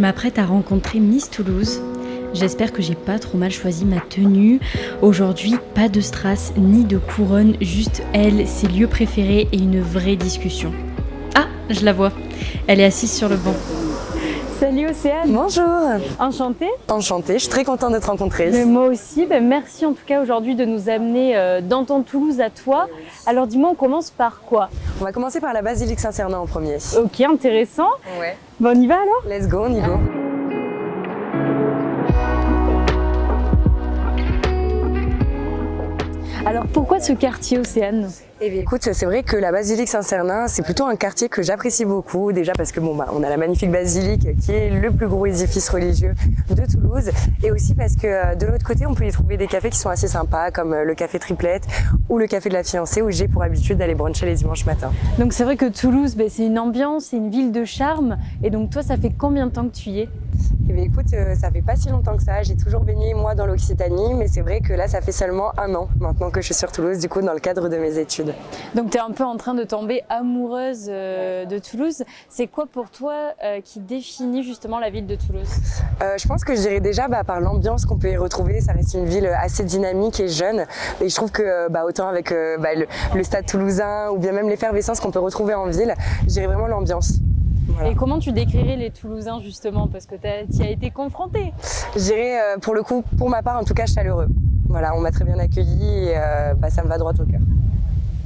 m'apprête à rencontrer Miss Toulouse. J'espère que j'ai pas trop mal choisi ma tenue. Aujourd'hui, pas de strass ni de couronne, juste elle, ses lieux préférés et une vraie discussion. Ah, je la vois. Elle est assise sur le banc. Salut Océane. Bonjour. Enchantée. Enchantée, je suis très contente de te rencontrer. Mais moi aussi, merci en tout cas aujourd'hui de nous amener dans ton Toulouse à toi. Alors dis-moi, on commence par quoi? On va commencer par la basilique Saint-Cernin en premier. Ok, intéressant. Ouais. Bon, on y va alors? Let's go, on y go. Alors pourquoi ce quartier Océane? Eh bien écoute, c'est vrai que la basilique Saint-Cernin, c'est plutôt un quartier que j'apprécie beaucoup, déjà parce que on a la magnifique basilique qui est le plus gros édifice religieux de Toulouse, et aussi parce que de l'autre côté, on peut y trouver des cafés qui sont assez sympas, comme le café Triplette ou le café de la fiancée, où j'ai pour habitude d'aller bruncher les dimanches matins. Donc c'est vrai que Toulouse, c'est une ambiance, c'est une ville de charme, et donc toi, ça fait combien de temps que tu y es? Eh bien écoute, ça fait pas si longtemps que ça, j'ai toujours baigné moi dans l'Occitanie, mais c'est vrai que là ça fait seulement 1 an maintenant que je suis sur Toulouse, du coup dans le cadre de mes études. Donc tu es un peu en train de tomber amoureuse de Toulouse. C'est quoi pour toi qui définit justement la ville de Toulouse? Je pense que je dirais déjà par l'ambiance qu'on peut y retrouver, ça reste une ville assez dynamique et jeune, et je trouve que autant avec le stade toulousain ou bien même l'effervescence qu'on peut retrouver en ville, je dirais vraiment l'ambiance. Voilà. Et comment tu décrirais les Toulousains justement, parce que tu y as été confrontée? Je dirais pour le coup, pour ma part en tout cas, chaleureux. Voilà, on m'a très bien accueilli et ça me va droit au cœur.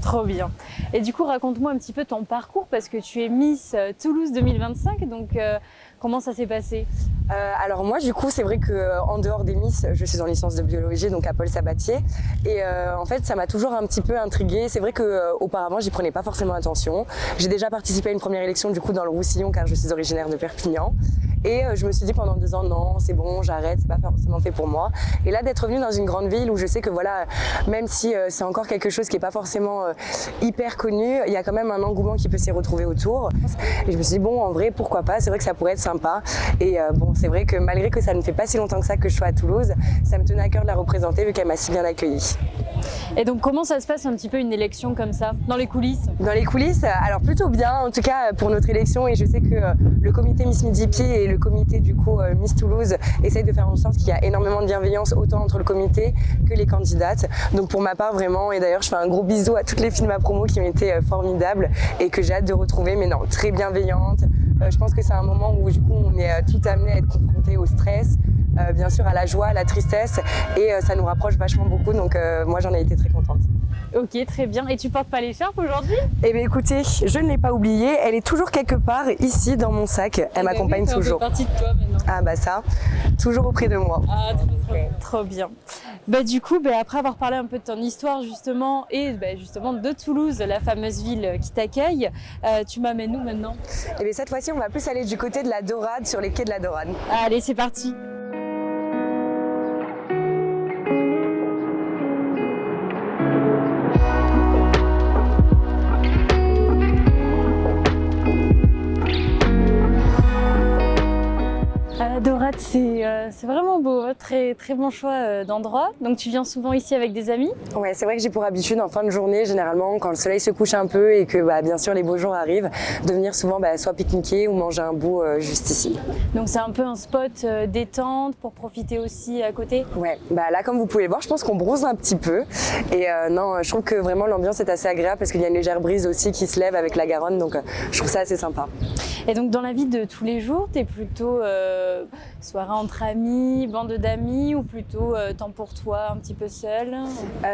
Trop bien. Et du coup, raconte-moi un petit peu ton parcours, parce que tu es Miss Toulouse 2025, donc comment ça s'est passé? Alors moi du coup c'est vrai que en dehors des Miss, je suis en licence de biologie donc à Paul Sabatier, et en fait ça m'a toujours un petit peu intriguée. C'est vrai que auparavant j'y prenais pas forcément attention. J'ai déjà participé à une première élection du coup dans le Roussillon car je suis originaire de Perpignan. Et je me suis dit pendant 2 ans, non, c'est bon, j'arrête, c'est pas forcément fait pour moi. Et là, d'être revenue dans une grande ville où je sais que voilà, même si c'est encore quelque chose qui est pas forcément hyper connu, il y a quand même un engouement qui peut s'y retrouver autour. Et je me suis dit, bon, en vrai, pourquoi pas, c'est vrai que ça pourrait être sympa. Et c'est vrai que malgré que ça ne fait pas si longtemps que ça que je sois à Toulouse, ça me tenait à cœur de la représenter vu qu'elle m'a si bien accueillie. Et donc comment ça se passe un petit peu une élection comme ça, dans les coulisses? Dans les coulisses, alors plutôt bien, en tout cas pour notre élection, et je sais que le comité Miss Midi-Pied et le comité du coup Miss Toulouse essayent de faire en sorte qu'il y a énormément de bienveillance autant entre le comité que les candidates. Donc pour ma part vraiment, et d'ailleurs je fais un gros bisou à toutes les filles de ma promo qui ont été formidables et que j'ai hâte de retrouver, mais non, très bienveillantes. Je pense que c'est un moment où du coup on est tout amené à être confronté au stress, bien sûr à la joie, à la tristesse, et ça nous rapproche vachement beaucoup, donc moi j'en ai été très contente. Ok, très bien. Et tu portes pas l'écharpe aujourd'hui? Eh bien écoutez, je ne l'ai pas oubliée, elle est toujours quelque part ici dans mon sac, elle m'accompagne toujours. Elle fait partie de toi maintenant. Ah ça, toujours auprès de moi. Ah, trop bien. Du coup, après avoir parlé un peu de ton histoire justement, et justement de Toulouse, la fameuse ville qui t'accueille, tu m'amènes où maintenant? Eh bien cette fois-ci, on va plus aller du côté de la Dorade, sur les quais de la Dorade. Allez, c'est parti. Dorade, c'est vraiment beau, très, très bon choix d'endroit. Donc tu viens souvent ici avec des amis? Ouais, c'est vrai que j'ai pour habitude en fin de journée, généralement quand le soleil se couche un peu et que bien sûr les beaux jours arrivent, de venir souvent soit pique-niquer ou manger un bout juste ici. Donc c'est un peu un spot détente pour profiter aussi à côté? Ouais, là comme vous pouvez le voir, je pense qu'on bronze un petit peu. Et non, je trouve que vraiment l'ambiance est assez agréable parce qu'il y a une légère brise aussi qui se lève avec la Garonne, donc je trouve ça assez sympa. Et donc dans la vie de tous les jours, t'es plutôt soirée entre amis, bande d'amis, ou plutôt temps pour toi, un petit peu seule?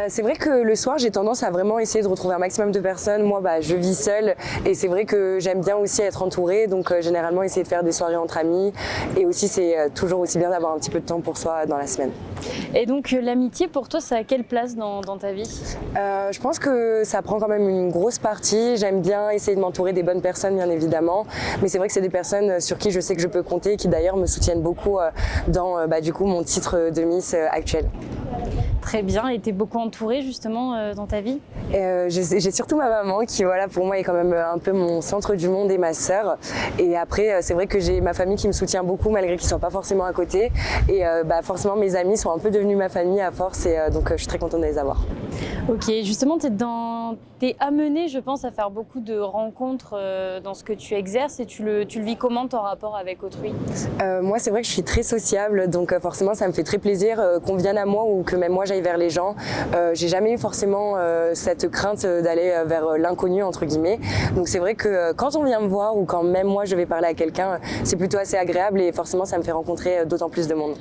C'est vrai que le soir, j'ai tendance à vraiment essayer de retrouver un maximum de personnes. Moi, je vis seule et c'est vrai que j'aime bien aussi être entourée, donc généralement essayer de faire des soirées entre amis. Et aussi, c'est toujours aussi bien d'avoir un petit peu de temps pour soi dans la semaine. Et donc l'amitié pour toi, ça a quelle place dans ta vie? Je pense que ça prend quand même une grosse partie. J'aime bien essayer de m'entourer des bonnes personnes, bien évidemment. Mais c'est vrai que c'est des personnes sur qui je sais que je peux compter, qui d'ailleurs me soutiennent beaucoup dans du coup mon titre de Miss actuel. Très bien, et t'es beaucoup entourée justement dans ta vie? J'ai surtout ma maman qui, voilà, pour moi est quand même un peu mon centre du monde, et ma sœur. Et après, c'est vrai que j'ai ma famille qui me soutient beaucoup malgré qu'ils ne soient pas forcément à côté. Et forcément, mes amis sont un peu devenus ma famille à force, et donc je suis très contente de les avoir. Ok, justement, t'es amenée, je pense, à faire beaucoup de rencontres dans ce que tu exerces, et tu le vis comment ton rapport avec autrui? Moi, c'est vrai que je suis très sociable, donc forcément, ça me fait très plaisir qu'on vienne à moi ou que même moi j'aille vers les gens. J'ai jamais eu forcément cette crainte d'aller vers l'inconnu entre guillemets. Donc c'est vrai que quand on vient me voir ou quand même moi je vais parler à quelqu'un, c'est plutôt assez agréable et forcément ça me fait rencontrer d'autant plus de monde.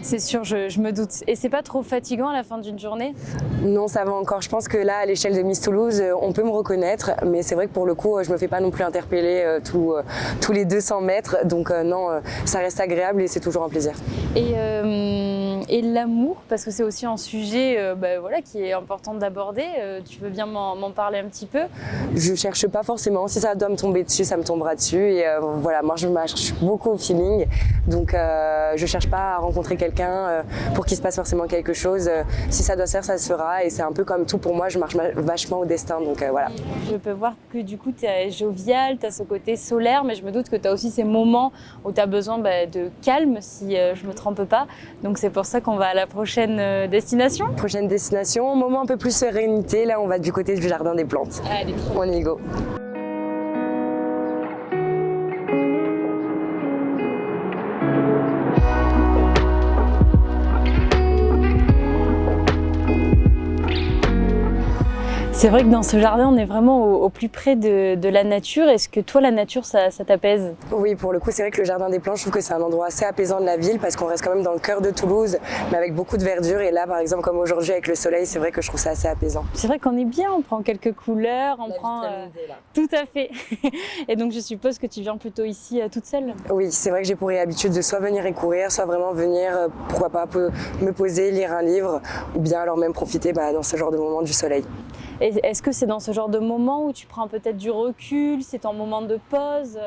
C'est sûr, je me doute. Et c'est pas trop fatigant à la fin d'une journée? Non, ça va encore. Je pense que là, à l'échelle de Miss Toulouse, on peut me reconnaître, mais c'est vrai que pour le coup, je me fais pas non plus interpeller tous les 200 mètres. Donc non, ça reste agréable et c'est toujours un plaisir. Et l'amour, parce que c'est aussi un sujet qui est important d'aborder. Tu veux bien m'en parler un petit peu? Je cherche pas forcément. Si ça doit me tomber dessus, ça me tombera dessus. Et voilà, moi je marche beaucoup au feeling. Donc je cherche pas à rencontrer quelqu'un pour qu'il se passe forcément quelque chose. Si ça doit se faire, ça se fera. Et c'est un peu comme tout pour moi, je marche vachement au destin. Donc voilà. Je peux voir que du coup tu es jovial, tu as ce côté solaire, mais je me doute que tu as aussi ces moments où tu as besoin de calme, si je me trompe pas. Donc c'est pour ça qu'on va à la prochaine destination. Prochaine destination, moment un peu plus sérénité. Là, on va du côté du jardin des plantes. Allez, on y go. C'est vrai que dans ce jardin, on est vraiment au plus près de la nature. Est-ce que toi, la nature, ça t'apaise? Oui, pour le coup, c'est vrai que le jardin des plantes, je trouve que c'est un endroit assez apaisant de la ville parce qu'on reste quand même dans le cœur de Toulouse, mais avec beaucoup de verdure. Et là, par exemple, comme aujourd'hui avec le soleil, c'est vrai que je trouve ça assez apaisant. C'est vrai qu'on est bien, on prend quelques couleurs, on prend... Tout à fait. Et donc, je suppose que tu viens plutôt ici toute seule? Oui, c'est vrai que j'ai pour habitude de soit venir et courir, soit vraiment venir, pourquoi pas, me poser, lire un livre, ou bien alors même profiter dans ce genre de moment du soleil. Et est-ce que c'est dans ce genre de moment où tu prends peut-être du recul, c'est ton moment de pause?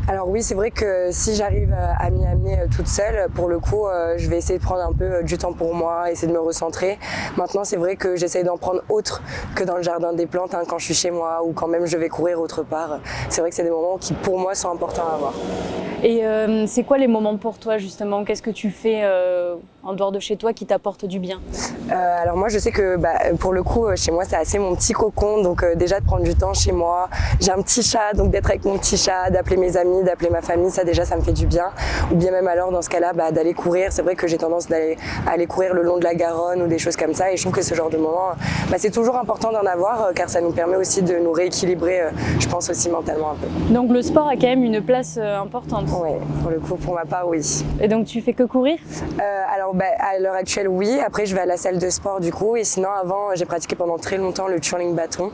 Alors oui, c'est vrai que si j'arrive à m'y amener toute seule, pour le coup, je vais essayer de prendre un peu du temps pour moi, essayer de me recentrer. Maintenant, c'est vrai que j'essaye d'en prendre autre que dans le jardin des plantes, quand je suis chez moi ou quand même je vais courir autre part. C'est vrai que c'est des moments qui, pour moi, sont importants à avoir. Et c'est quoi les moments pour toi, justement? Qu'est-ce que tu fais en dehors de chez toi qui t'apporte du bien? Alors moi, je sais que pour le coup, chez moi, c'est assez mon petit cocon. Donc déjà, de prendre du temps chez moi. J'ai un petit chat, donc d'être avec mon petit chat, d'appeler mes amis, d'appeler ma famille, ça déjà, ça me fait du bien. Ou bien même alors, dans ce cas-là, d'aller courir. C'est vrai que j'ai tendance à aller courir le long de la Garonne ou des choses comme ça. Et je trouve que ce genre de moment, c'est toujours important d'en avoir car ça nous permet aussi de nous rééquilibrer, je pense aussi mentalement un peu. Donc le sport a quand même une place importante? Oui, pour le coup, pour ma part, oui. Et donc tu fais que courir? Alors à l'heure actuelle, oui. Après, je vais à la salle de sport du coup. Et sinon, avant, j'ai pratiqué pendant très longtemps le twirling bâton.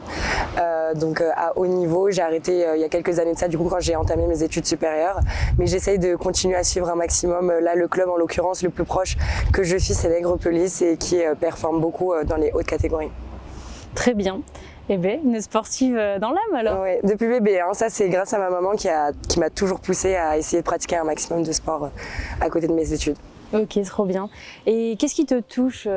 Donc à haut niveau, j'ai arrêté il y a quelques années de ça, du coup, quand j'ai entamé mes études supérieures. Mais j'essaye de continuer à suivre un maximum. Là, le club, en l'occurrence, le plus proche que je suis, c'est l'Aigre-Pelisse et qui performe beaucoup dans les hautes catégories. Très bien. Eh bien, une sportive dans l'âme alors. Oui, depuis bébé. Ça, c'est grâce à ma maman qui m'a toujours poussée à essayer de pratiquer un maximum de sport à côté de mes études. Ok, trop bien. Et qu'est-ce qui te touche,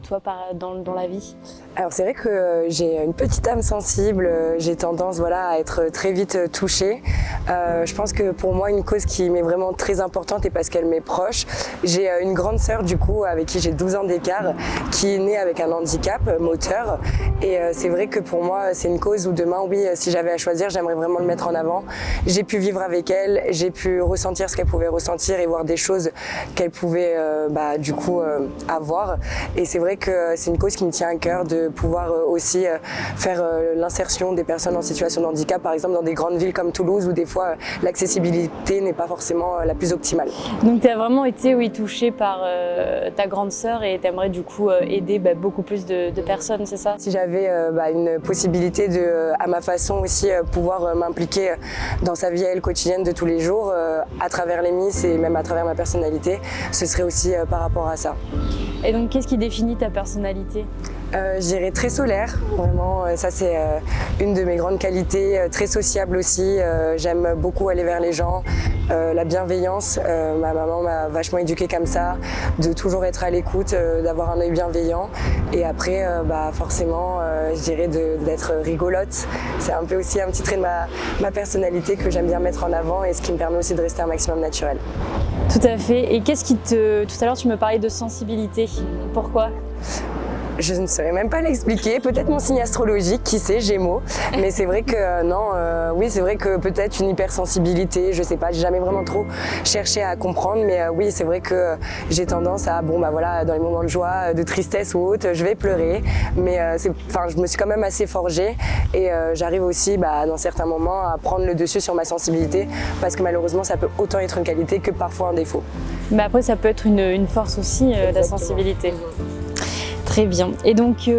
toi, dans la vie? Alors c'est vrai que j'ai une petite âme sensible, j'ai tendance à être très vite touchée. Je pense que pour moi, une cause qui m'est vraiment très importante et parce qu'elle m'est proche, j'ai une grande sœur du coup avec qui j'ai 12 ans d'écart, qui est née avec un handicap moteur. Et c'est vrai que pour moi, c'est une cause où demain, oui, si j'avais à choisir, j'aimerais vraiment le mettre en avant. J'ai pu vivre avec elle, j'ai pu ressentir ce qu'elle pouvait ressentir et voir des choses qu'elle pouvait avoir. Et c'est vrai que c'est une cause qui me tient à cœur de pouvoir aussi faire l'insertion des personnes en situation de handicap, par exemple dans des grandes villes comme Toulouse où des fois l'accessibilité n'est pas forcément la plus optimale. Donc tu as vraiment été touchée par ta grande sœur et tu aimerais du coup aider beaucoup plus de personnes, c'est ça? Si j'avais une possibilité de, à ma façon aussi, pouvoir m'impliquer dans sa vie à elle quotidienne de tous les jours, à travers les Miss et même à travers ma personnalité, ce serait aussi par rapport à ça. Et donc qu'est-ce qui définit ta personnalité? Je dirais très solaire, vraiment, ça c'est une de mes grandes qualités, très sociable aussi, j'aime beaucoup aller vers les gens, la bienveillance, ma maman m'a vachement éduquée comme ça, de toujours être à l'écoute, d'avoir un œil bienveillant et après forcément je dirais d'être rigolote, c'est un peu aussi un petit trait de ma personnalité que j'aime bien mettre en avant et ce qui me permet aussi de rester un maximum naturel. Tout à fait, et qu'est-ce qui tout à l'heure tu me parlais de sensibilité, pourquoi ? Je ne saurais même pas l'expliquer, peut-être mon signe astrologique, qui sait, Gémeaux, mais c'est vrai que oui c'est vrai que peut-être une hypersensibilité, je sais pas, j'ai jamais vraiment trop cherché à comprendre, mais oui c'est vrai que j'ai tendance à, dans les moments de joie, de tristesse ou autre, je vais pleurer, mais je me suis quand même assez forgée et j'arrive aussi dans certains moments à prendre le dessus sur ma sensibilité, parce que malheureusement ça peut autant être une qualité que parfois un défaut. Mais après ça peut être une force aussi, la sensibilité. Très bien. Et donc,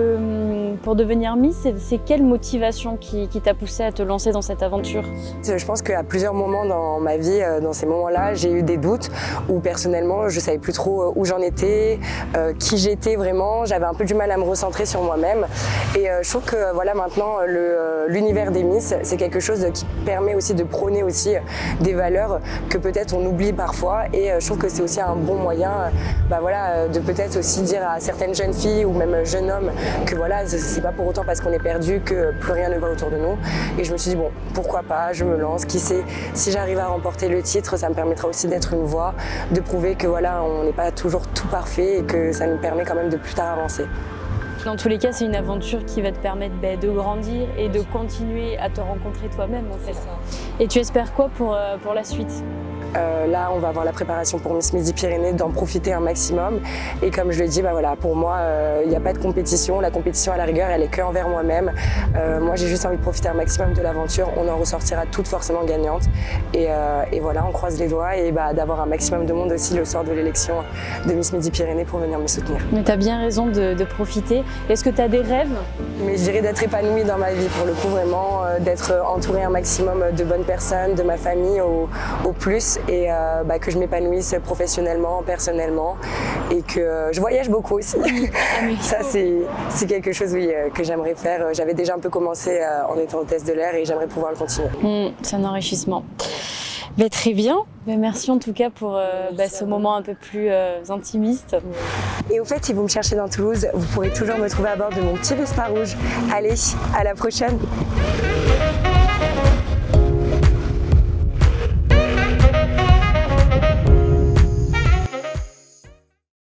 pour devenir Miss, c'est quelle motivation qui t'a poussée à te lancer dans cette aventure ? Je pense qu'à plusieurs moments dans ma vie, dans ces moments-là, j'ai eu des doutes où personnellement, je ne savais plus trop où j'en étais, qui j'étais vraiment. J'avais un peu du mal à me recentrer sur moi-même. Et je trouve que maintenant, l'univers des Miss, c'est quelque chose qui permet aussi de prôner aussi des valeurs que peut-être on oublie parfois. Et je trouve que c'est aussi un bon moyen de peut-être aussi dire à certaines jeunes filles ou même jeunes hommes que c'est pas pour autant parce qu'on est perdu que plus rien ne va autour de nous. Et je me suis dit pourquoi pas, je me lance, qui sait, si j'arrive à remporter le titre, ça me permettra aussi d'être une voix, de prouver que on n'est pas toujours tout parfait et que ça nous permet quand même de plus tard avancer. Dans tous les cas, c'est une aventure qui va te permettre de grandir et de continuer à te rencontrer toi-même en fait. Et tu espères quoi pour la suite ? Là, on va avoir la préparation pour Miss Midi-Pyrénées, d'en profiter un maximum. Et comme je le dis, pour moi, il n'y a pas de compétition. La compétition, à la rigueur, elle est que envers moi-même. Moi, j'ai juste envie de profiter un maximum de l'aventure. On en ressortira toutes forcément gagnantes. Et voilà, on croise les doigts et d'avoir un maximum de monde aussi le soir de l'élection de Miss Midi-Pyrénées pour venir me soutenir. Mais tu as bien raison de profiter. Est-ce que tu as des rêves ? Mais je dirais d'être épanouie dans ma vie, pour le coup, vraiment, d'être entourée un maximum de bonnes personnes, de ma famille au plus. Et que je m'épanouisse professionnellement, personnellement et que je voyage beaucoup aussi. Ça c'est quelque chose que j'aimerais faire. J'avais déjà un peu commencé en étant hôtesse de l'air et j'aimerais pouvoir le continuer. C'est un enrichissement. Très bien, merci en tout cas pour ce moment un peu plus intimiste. Et au fait, si vous me cherchez dans Toulouse, vous pourrez toujours me trouver à bord de mon petit Vespa rouge. Allez, à la prochaine!